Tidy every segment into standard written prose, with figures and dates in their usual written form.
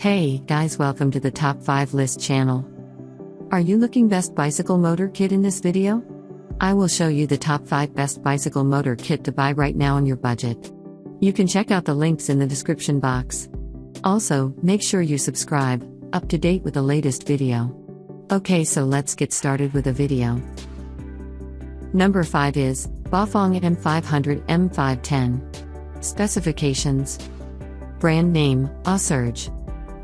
Hey guys, welcome to the Top 5 List channel. Are you looking best bicycle motor kit in this video? I will show you the top 5 best bicycle motor kit to buy right now on your budget. You can check out the links in the description box. Also, make sure you subscribe, up to date with the latest video. Okay, so let's get started with the video. Number 5 is Bafang M500 M510. Specifications. Brand name, Surge.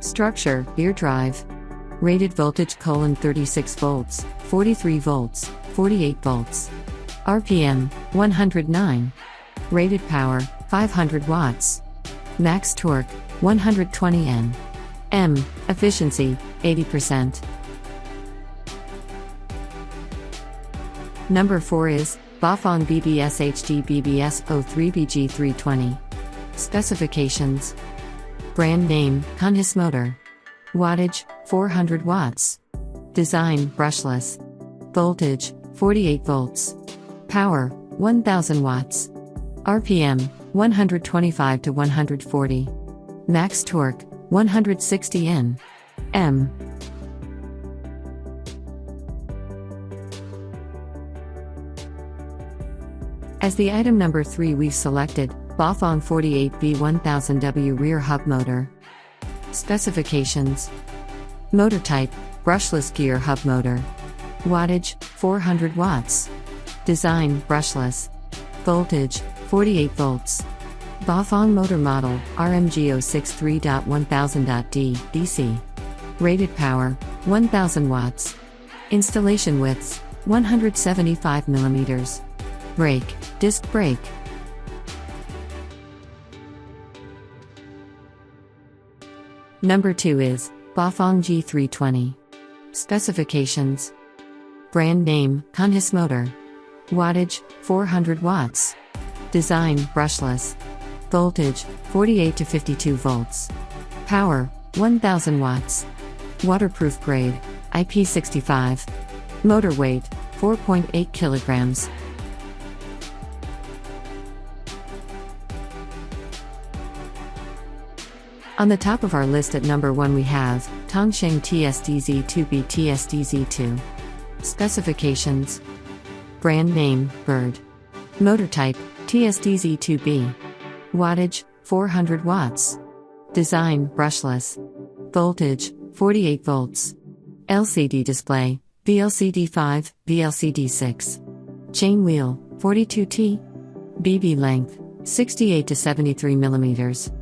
Structure, rear drive. Rated voltage: 36 volts, 43 volts, 48 volts. RPM, 109. Rated power, 500 watts. Max torque, 120 Nm. Efficiency, 80%. Number 4 is Bafang BBSHD BBS03BG320. Specifications. Brand name, Kunhis motor. Wattage, 400 watts. Design, brushless. Voltage, 48 volts. Power, 1000 watts. RPM, 125 to 140. Max torque, 160 Nm. As the item number 3, we've selected Bafang 48B1000W rear hub motor. Specifications. Motor type, brushless gear hub motor. Wattage, 400 watts. Design, brushless. Voltage, 48 volts. Bafang motor model, RMG063.1000.D, DC. Rated power, 1000 watts. Installation widths, 175 mm. Brake, disc brake. Number 2 is Bafang G320. Specifications. Brand name, Kunhis motor. Wattage, 400 watts. Design, brushless. Voltage, 48 to 52 volts. Power, 1000 watts. Waterproof grade, IP65. Motor weight, 4.8 kilograms. On the top of our list at number 1 we have Tongsheng TSDZ2B TSDZ2. Specifications. Brand name, Bird. Motor type, TSDZ2B. Wattage, 400 watts. Design, brushless. Voltage, 48 volts. LCD display, BLCD5, BLCD6. Chain wheel, 42T. BB length, 68 to 73 mm.